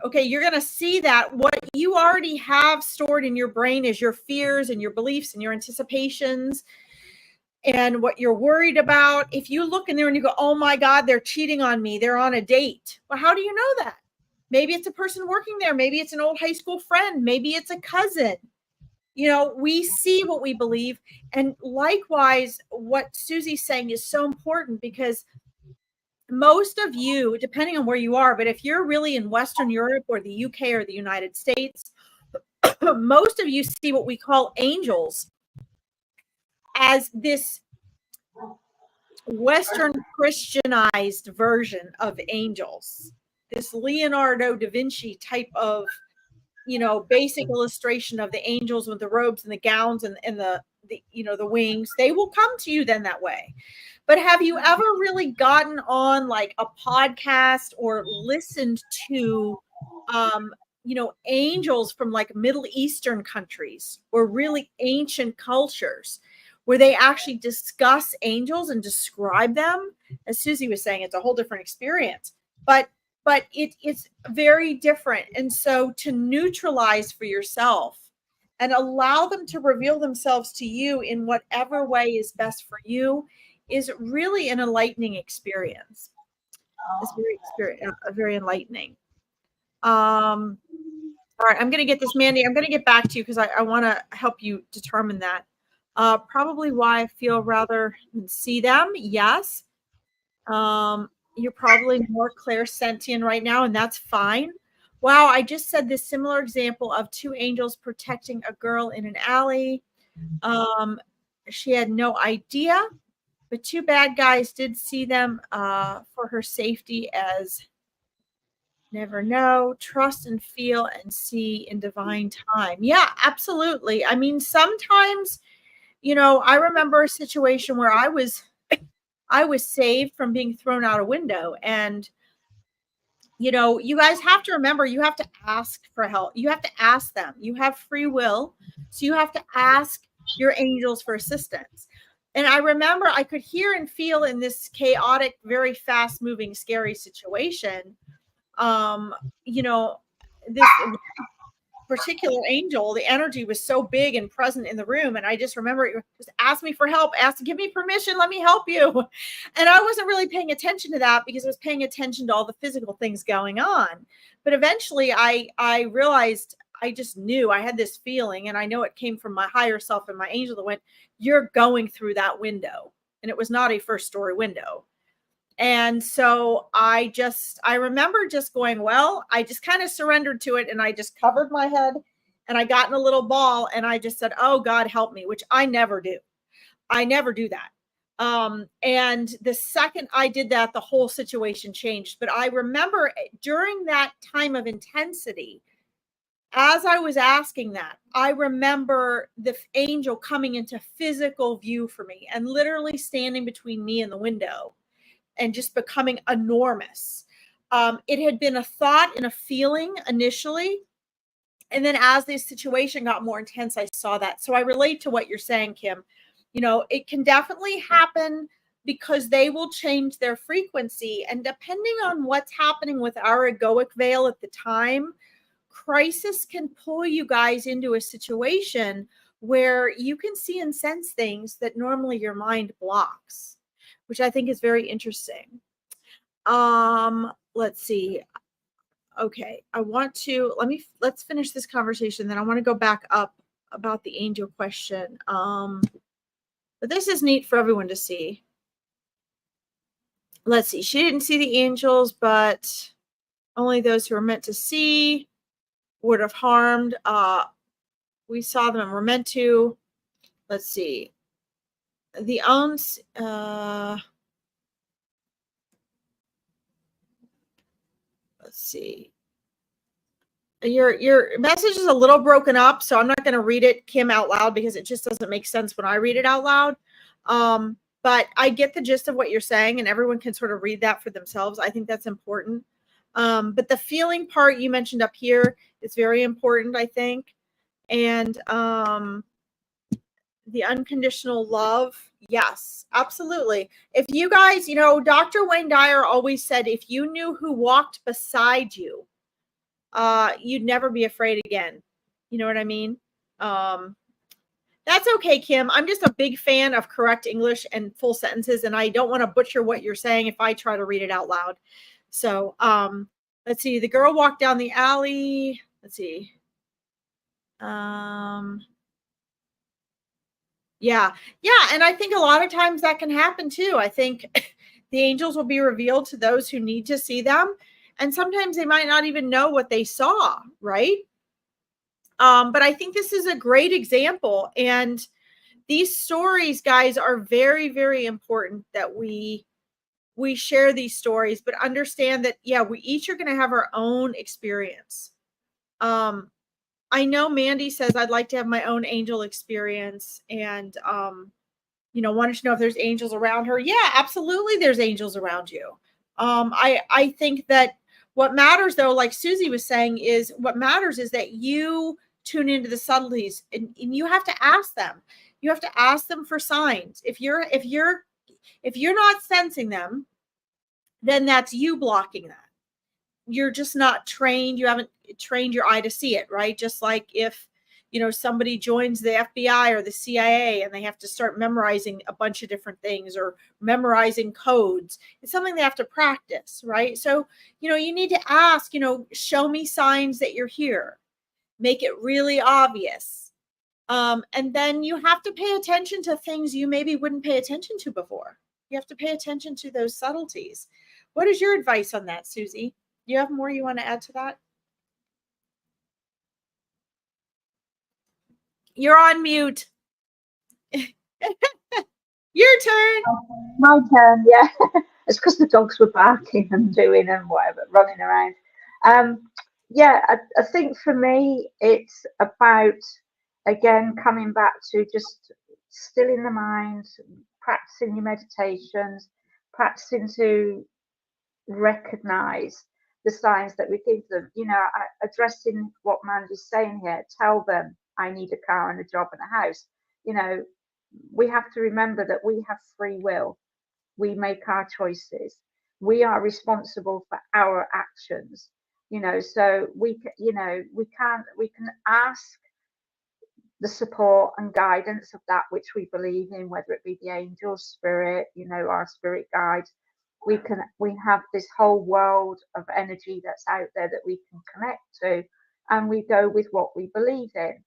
Okay, you're going to see that. What you already have stored in your brain is your fears and your beliefs and your anticipations and what you're worried about. If you look in there and you go, oh my God, they're cheating on me, they're on a date. Well, how do you know that? Maybe it's a person working there. Maybe it's an old high school friend. Maybe it's a cousin. We see what we believe. And likewise, what Susie's saying is so important, because most of you, depending on where you are, but if you're really in Western Europe or the UK or the United States, most of you see what we call angels as this Western Christianized version of angels, this Leonardo da Vinci type of, basic illustration of the angels with the robes and the gowns and the wings. They will come to you then that way. But have you ever really gotten on like a podcast or listened to, angels from like Middle Eastern countries or really ancient cultures, where they actually discuss angels and describe them? As Susie was saying, it's a whole different experience, but it's very different. And so to neutralize for yourself and allow them to reveal themselves to you in whatever way is best for you is really an enlightening experience. It's very enlightening. All right, I'm going to get this, Mandy. I'm going to get back to you because I want to help you determine that. Probably why I feel rather than see them. Yes. You're probably more clairsentient right now, and that's fine. Wow, I just said this similar example of two angels protecting a girl in an alley. She had no idea, but two bad guys did see them for her safety, as never know, trust and feel and see in divine time. Yeah, absolutely. I mean, sometimes, I remember a situation where I was saved from being thrown out a window. And, you guys have to remember, you have to ask for help. You have to ask them. You have free will. So you have to ask your angels for assistance. And I remember I could hear and feel in this chaotic, very fast moving, scary situation, this particular angel, the energy was so big and present in the room. And I just remember it just asked me for help, give me permission, let me help you. And I wasn't really paying attention to that because I was paying attention to all the physical things going on. But eventually I realized, I just knew, I had this feeling, and I know it came from my higher self and my angel that went, you're going through that window. And it was not a first story window. And so I remember just going, well, I just kind of surrendered to it, and I just covered my head and I got in a little ball and I just said, oh God, help me, which I never do. I never do that. And the second I did that, the whole situation changed. But I remember during that time of intensity, as I was asking that, I remember the angel coming into physical view for me and literally standing between me and the window and just becoming enormous. It had been a thought and a feeling initially, And then as this situation got more intense, I saw that. So I relate to what you're saying, Kim. You know, it can definitely happen because they will change their frequency. And depending on what's happening with our egoic veil at the time, crisis can pull you guys into a situation where you can see and sense things that normally your mind blocks, which I think is very interesting. Let's see. Okay, let's finish this conversation, then I want to go back up about the angel question. But this is neat for everyone to see. Let's see. She didn't see the angels, but only those who are meant to see would have harmed. We saw them and were meant to. Let's see. The let's see. Your message is a little broken up, so I'm not going to read it, Kim, out loud because it just doesn't make sense when I read it out loud. But I get the gist of what you're saying, and everyone can sort of read that for themselves. I think that's important. But the feeling part you mentioned up here is very important, I think. And the unconditional love, yes, absolutely. If you guys, you know, Dr. Wayne Dyer always said, if you knew who walked beside you, you'd never be afraid again. You know what I mean? That's okay, Kim. I'm just a big fan of correct English and full sentences, and I don't want to butcher what you're saying if I try to read it out loud. So, let's see. The girl walked down the alley. Let's see. Yeah. And I think a lot of times that can happen too. I think the angels will be revealed to those who need to see them, and sometimes they might not even know what they saw, right? But I think this is a great example. And these stories, guys, are very, very important that we share these stories, but understand that, yeah, we each are going to have our own experience. I know Mandy says, I'd like to have my own angel experience, and, you know, wanted to know if there's angels around her. Yeah, absolutely. There's angels around you. I think that what matters, though, like Susie was saying, is what matters is that you tune into the subtleties, and you have to ask them. You have to ask them for signs. If you're not sensing them, then that's you blocking that. You're just not trained. You haven't trained your eye to see it, right? Just like if, you know, somebody joins the FBI or the CIA and they have to start memorizing a bunch of different things or memorizing codes. It's something they have to practice, right? So, you know, you need to ask, you know, show me signs that you're here. Make it really obvious. And then you have to pay attention to things you maybe wouldn't pay attention to before. You have to pay attention to those subtleties. What is your advice on that, Susie? Do you have more you want to add to that? You're on mute. Your turn. My turn, yeah. It's because the dogs were barking and doing and whatever, running around. Yeah, I think for me, it's about, again, coming back to just stilling the mind, practicing your meditations, practicing to recognize the signs that we give them. You know, addressing what Mandy's saying here, tell them I need a car and a job and a house. You know, we have to remember that we have free will. We make our choices. We are responsible for our actions. You know, so we can ask the support and guidance of that which we believe in, whether it be the angel spirit, you know, our spirit guides. We have this whole world of energy that's out there that we can connect to, and we go with what we believe in.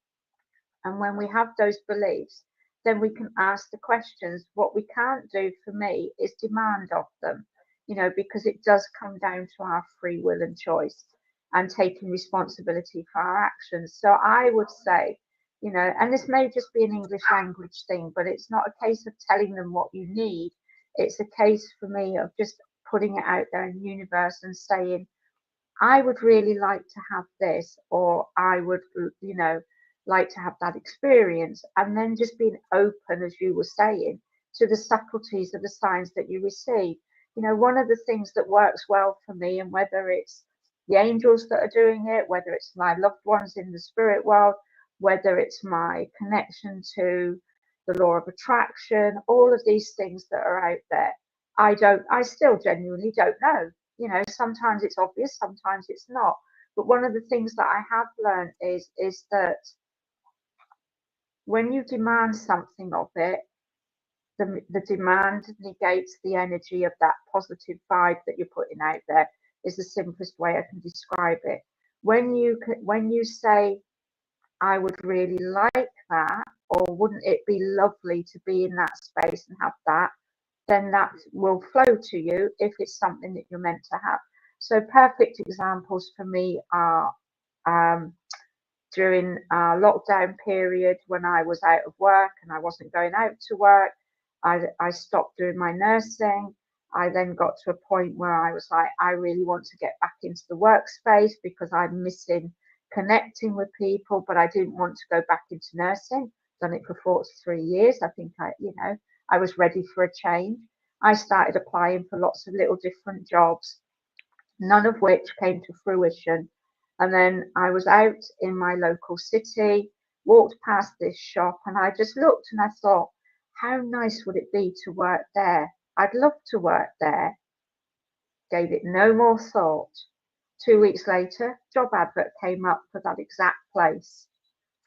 And when we have those beliefs, then we can ask the questions. What we can't do, for me, is demand of them, you know, because it does come down to our free will and choice and taking responsibility for our actions. So I would say, you know, and this may just be an English language thing, but it's not a case of telling them what you need. It's a case for me of just putting it out there in the universe and saying, I would really like to have this, or I would, you know, like to have that experience. And then just being open, as you were saying, to the subtleties of the signs that you receive. You know, one of the things that works well for me, and whether it's the angels that are doing it, whether it's my loved ones in the spirit world, whether it's my connection to the law of attraction, all of these things that are out there. I still genuinely don't know. You know, sometimes it's obvious, sometimes it's not. But one of the things that I have learned is that when you demand something of it, the demand negates the energy of that positive vibe that you're putting out there, is the simplest way I can describe it. When you say, I would really like that, or wouldn't it be lovely to be in that space and have that, then that will flow to you if it's something that you're meant to have. So perfect examples for me are during a lockdown period when I was out of work and I wasn't going out to work. I stopped doing my nursing. I then got to a point where I was like, I really want to get back into the workspace because I'm missing connecting with people, but I didn't want to go back into nursing. Done it for 43 years. I think I was ready for a change. I started applying for lots of little different jobs, none of which came to fruition. And then I was out in my local city, walked past this shop, and I just looked and I thought, how nice would it be to work there? I'd love to work there. Gave it no more thought. 2 weeks later, job advert came up for that exact place.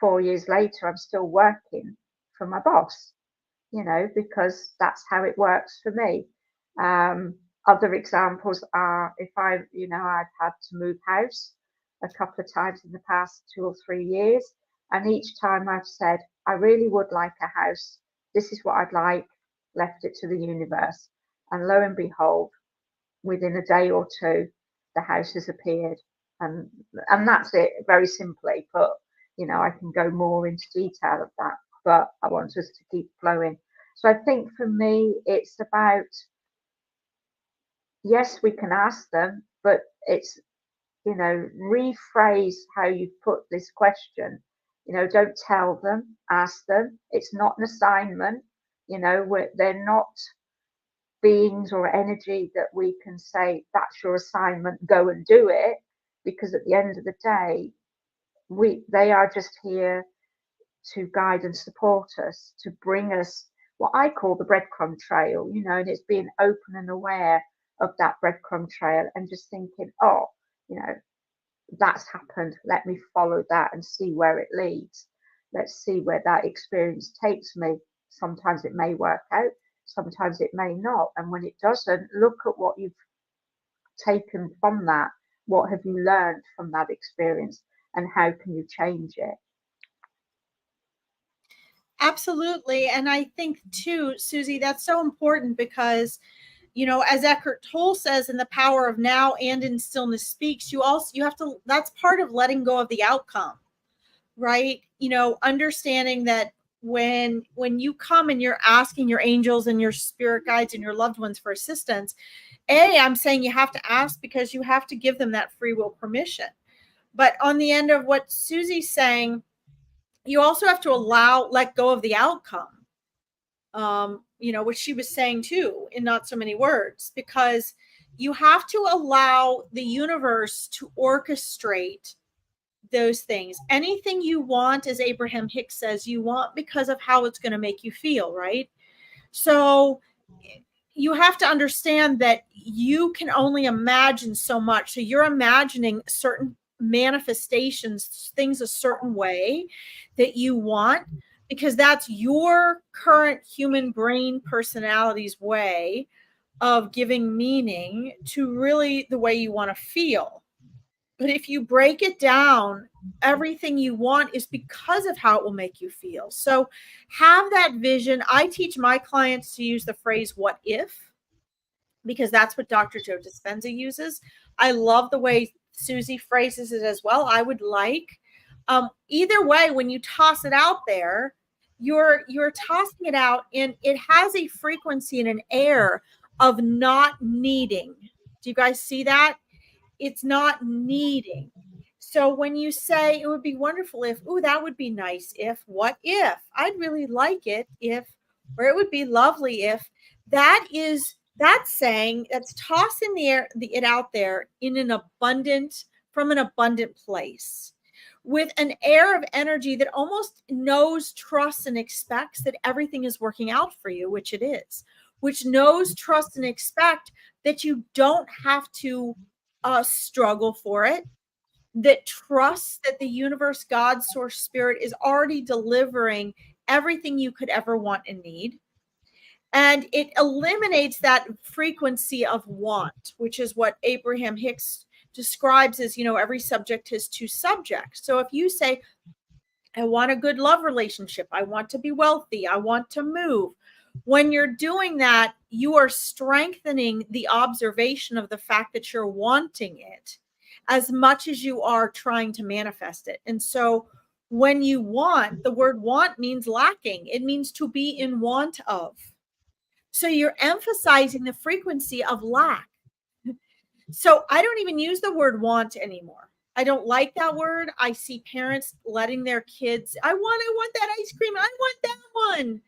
4 years later, I'm still working for my boss, because that's how it works for me. Other examples are if I've had to move house a couple of times in the past 2 or 3 years. And each time I've said, I really would like a house. This is what I'd like, left it to the universe. And lo and behold, within a day or two, the house has appeared. And that's it, very simply. But, I can go more into detail of that, but I want us to keep flowing. So I think for me, it's about, yes, we can ask them, but it's, rephrase how you put this question. Don't tell them, ask them. It's not an assignment. They're not beings or energy that we can say, that's your assignment, go and do it. Because at the end of the day, they are just here to guide and support us, to bring us what I call the breadcrumb trail, and it's being open and aware of that breadcrumb trail and just thinking, oh, that's happened. Let me follow that and see where it leads. Let's see where that experience takes me. Sometimes it may work out, sometimes it may not. And when it doesn't, look at what you've taken from that. What have you learned from that experience and how can you change it? Absolutely. And I think too, Susie, that's so important because, as Eckhart Tolle says in The Power of Now and in Stillness Speaks, you have to, that's part of letting go of the outcome, right? Understanding that when you come and you're asking your angels and your spirit guides and your loved ones for assistance, I'm saying you have to ask because you have to give them that free will permission. But on the end of what Susie's saying, you also have to let go of the outcome, which she was saying too, in not so many words, because you have to allow the universe to orchestrate those things. Anything you want, as Abraham Hicks says, you want because of how it's going to make you feel, right? So you have to understand that you can only imagine so much. So you're imagining certain manifestations, things a certain way that you want, because that's your current human brain personality's way of giving meaning to really the way you want to feel. But if you break it down, everything you want is because of how it will make you feel. So have that vision. I teach my clients to use the phrase, what if? Because that's what Dr. Joe Dispenza uses. I love the way Susie phrases it as well. I would like, either way, when you toss it out there, you're tossing it out and it has a frequency and an air of not needing. Do you guys see that? It's not needing. So when you say it would be wonderful if, that would be nice if, what if? I'd really like it if, or it would be lovely if, that's saying, that's tossing it out there in an abundant from an abundant place, with an air of energy that almost knows, trusts, and expects that everything is working out for you, which it is, which knows, trusts, and expect that you don't have to struggle for it, that trusts that the universe, God, source, spirit is already delivering everything you could ever want and need. And it eliminates that frequency of want, which is what Abraham Hicks describes as, every subject has two subjects. So if you say, I want a good love relationship, I want to be wealthy, I want to move, when you're doing that, you are strengthening the observation of the fact that you're wanting it as much as you are trying to manifest it. And so when you want, the word want means lacking. It means to be in want of. So you're emphasizing the frequency of lack. So I don't even use the word want anymore. I don't like that word. I see parents letting their kids, I want that ice cream. I want that one.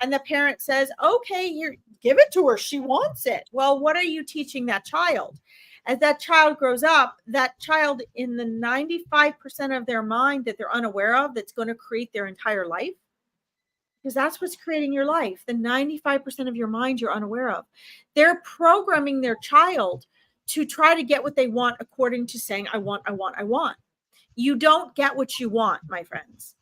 And the parent says, okay, here, give it to her. She wants it. Well, what are you teaching that child? As that child grows up, that child in the 95% of their mind that they're unaware of, that's going to create their entire life, because that's what's creating your life. The 95% of your mind you're unaware of. They're programming their child to try to get what they want according to saying, I want, I want, I want. You don't get what you want, my friends.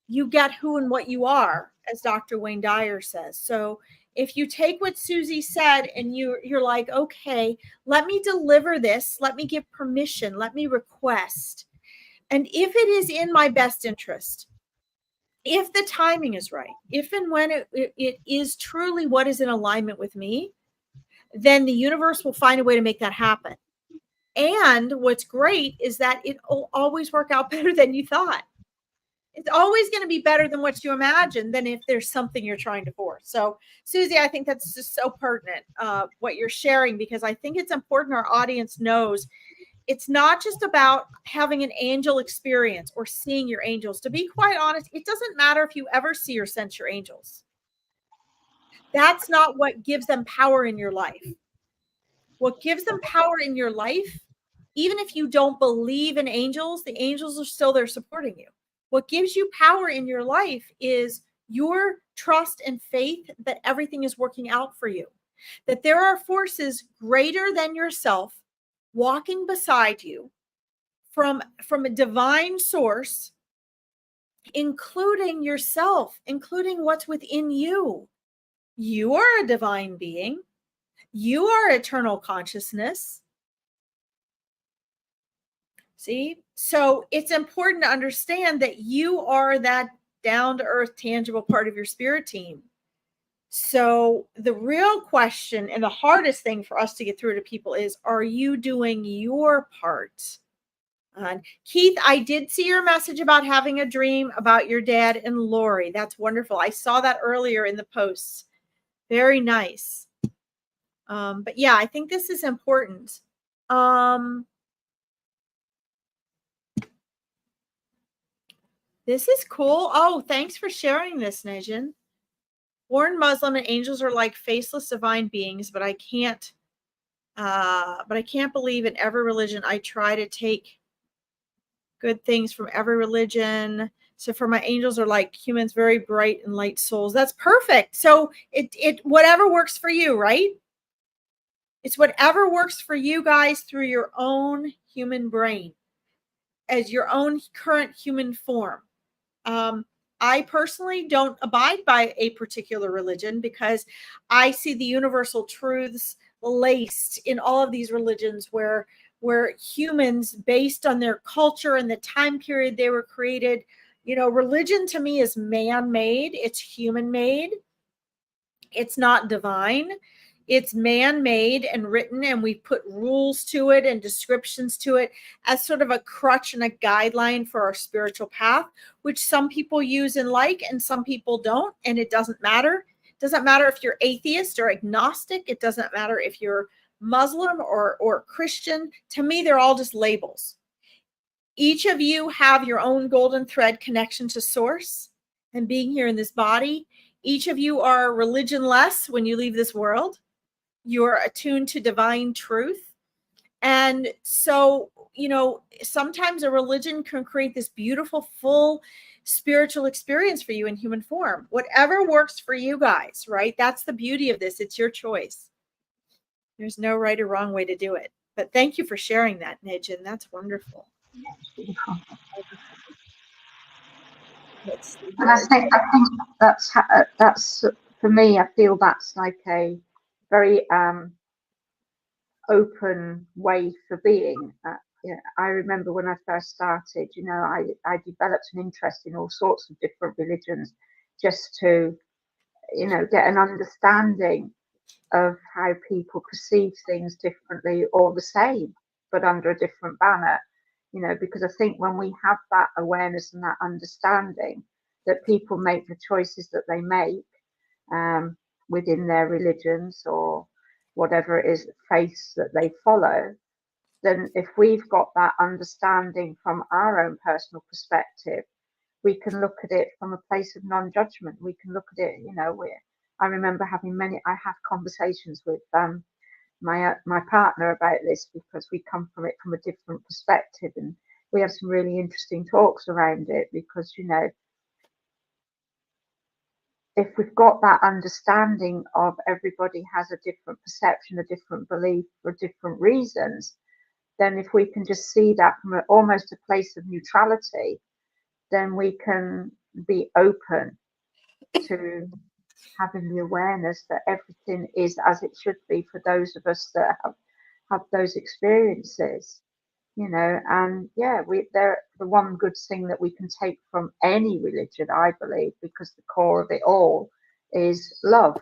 You get who and what you are, as Dr. Wayne Dyer says. So if you take what Susie said and you're like, okay, let me deliver this, let me give permission, let me request. And if it is in my best interest, if the timing is right, if and when it is truly what is in alignment with me, then the universe will find a way to make that happen. And what's great is that it will always work out better than you thought. It's always going to be better than what you imagine, than if there's something you're trying to force. So, Susie, I think that's just so pertinent, what you're sharing, because I think it's important our audience knows it's not just about having an angel experience or seeing your angels. To be quite honest, it doesn't matter if you ever see or sense your angels. That's not what gives them power in your life. What gives them power in your life, even if you don't believe in angels, the angels are still there supporting you. What gives you power in your life is your trust and faith that everything is working out for you, that there are forces greater than yourself walking beside you from a divine source, including yourself, including what's within you. You are a divine being. You are eternal consciousness. See? So it's important to understand that you are that down-to-earth, tangible part of your spirit team. So the real question and the hardest thing for us to get through to people is, are you doing your part? Keith, I did see your message about having a dream about your dad and Lori. That's wonderful. I saw that earlier in the posts. Very nice. But yeah, I think this is important. This is cool. Oh, thanks for sharing this, Najin. Born Muslim and angels are like faceless divine beings, but I can't believe in every religion. I try to take good things from every religion. So for my angels are like humans, very bright and light souls. That's perfect. So it whatever works for you, right? It's whatever works for you guys through your own human brain, as your own current human form. I personally don't abide by a particular religion because I see the universal truths laced in all of these religions where humans, based on their culture and the time period they were created, religion to me is man-made. It's human-made. It's not divine. It's man-made and written, and we put rules to it and descriptions to it as sort of a crutch and a guideline for our spiritual path, which some people use and like, and some people don't, and it doesn't matter. It doesn't matter if you're atheist or agnostic. It doesn't matter if you're Muslim or Christian. To me, they're all just labels. Each of you have your own golden thread connection to source and being here in this body. Each of you are religionless when you leave this world. You're attuned to divine truth. And so, sometimes a religion can create this beautiful, full spiritual experience for you in human form. Whatever works for you guys, right? That's the beauty of this. It's your choice. There's no right or wrong way to do it. But thank you for sharing that, Nijin. That's wonderful. And I think that's for me. I feel that's like a very open way for being. I remember when I first started, I developed an interest in all sorts of different religions just to, get an understanding of how people perceive things differently or the same, but under a different banner. Because I think when we have that awareness and that understanding that people make the choices that they make within their religions or whatever it is, faiths that they follow, then if we've got that understanding from our own personal perspective, we can look at it from a place of non-judgment. We can look at it, I remember I have conversations with my partner about this because we come from it from a different perspective, and we have some really interesting talks around it because, if we've got that understanding of everybody has a different perception, a different belief for different reasons, then if we can just see that from almost a place of neutrality, then we can be open to having the awareness that everything is as it should be for those of us that have those experiences, and they're the one good thing that we can take from any religion, I believe, because the core of it all is love.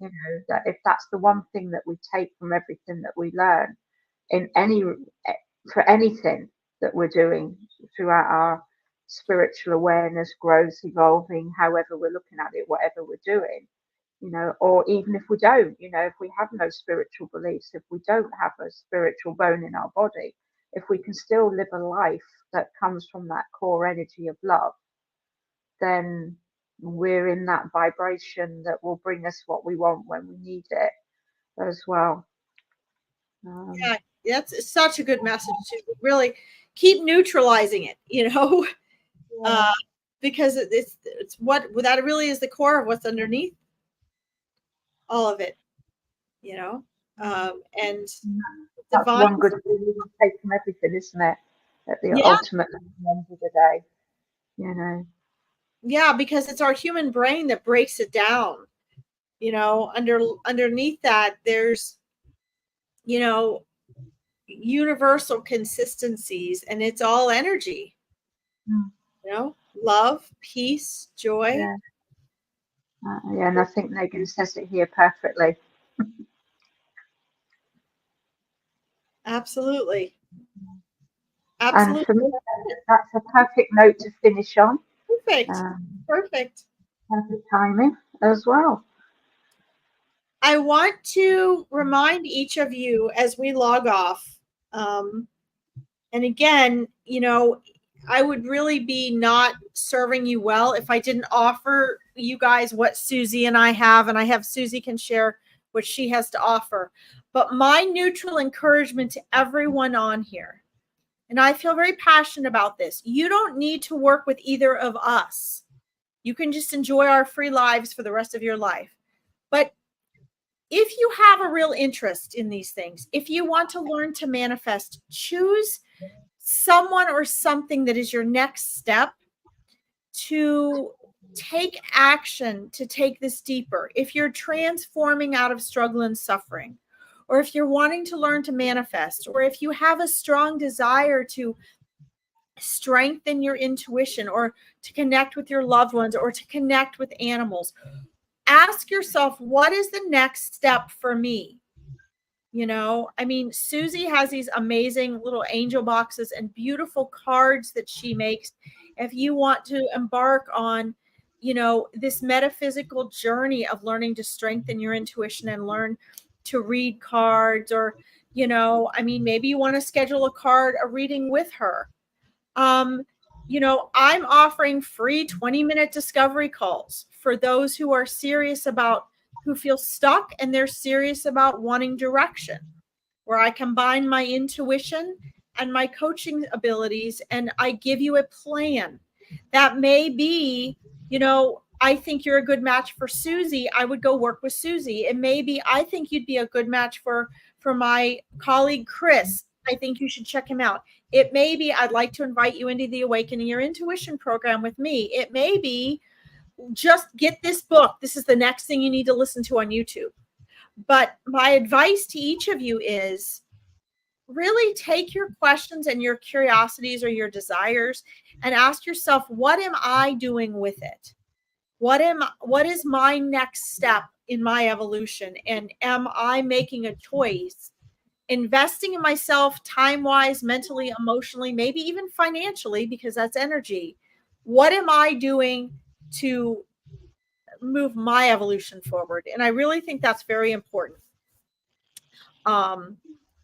That if that's the one thing that we take from everything that we learn for anything that we're doing throughout our spiritual awareness, growth, evolving, however we're looking at it, whatever we're doing, or even if we don't, if we have no spiritual beliefs, if we don't have a spiritual bone in our body, if we can still live a life that comes from that core energy of love, then we're in that vibration that will bring us what we want when we need it as well. Yeah, that's such a good message to really keep neutralizing it, because it's what that really is the core of what's underneath all of it, and that's divine, one good thing we can take from everything, isn't it? At the ultimate end of the day, Yeah, because it's our human brain that breaks it down. Underneath that, there's, universal consistencies, and it's all energy. Love, peace, joy. Yeah. And I think Megan says it here perfectly. Absolutely. And for me, that's a perfect note to finish on. Perfect. Perfect. Perfect timing as well. I want to remind each of you as we log off. And again, I would really be not serving you well if I didn't offer you guys what Susie and I have, and I have Susie can share what she has to offer. But my neutral encouragement to everyone on here, and I feel very passionate about this, you don't need to work with either of us. You can just enjoy our free lives for the rest of your life. But if you have a real interest in these things, if you want to learn to manifest, choose someone or something that is your next step to take action to take this deeper. If you're transforming out of struggle and suffering, or if you're wanting to learn to manifest, or if you have a strong desire to strengthen your intuition, or to connect with your loved ones, or to connect with animals, ask yourself, what is the next step for me? Susie has these amazing little angel boxes and beautiful cards that she makes. If you want to embark on, this metaphysical journey of learning to strengthen your intuition and learn to read cards, or, maybe you want to schedule a reading with her. I'm offering free 20-minute discovery calls for those who are serious about, who feel stuck and they're serious about wanting direction. where I combine my intuition and my coaching abilities, and I give you a plan. That may be, I think you're a good match for Susie. I would go work with Susie. It may be, I think you'd be a good match for my colleague, Chris. I think you should check him out. It may be, I'd like to invite you into the Awakening Your Intuition program with me. It may be, just get this book. This is the next thing you need to listen to on YouTube. But my advice to each of you is really take your questions and your curiosities or your desires and ask yourself, what am I doing with it? What is my next step in my evolution? And am I making a choice, investing in myself time-wise, mentally, emotionally, maybe even financially, because that's energy? What am I doing to move my evolution forward? And I really think that's very important.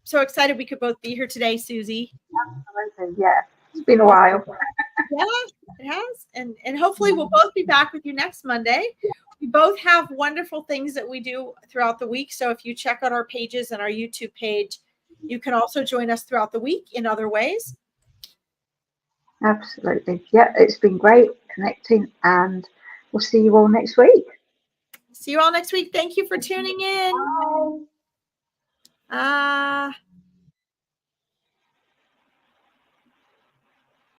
So excited we could both be here today, Susie. Absolutely, yeah. It's been a while. Yeah, it has. And hopefully we'll both be back with you next Monday. We both have wonderful things that we do throughout the week. So if you check out our pages and our YouTube page, you can also join us throughout the week in other ways. Absolutely. Yeah, it's been great connecting, and we'll see you all next week. See you all next week. Thank you for tuning in. Bye.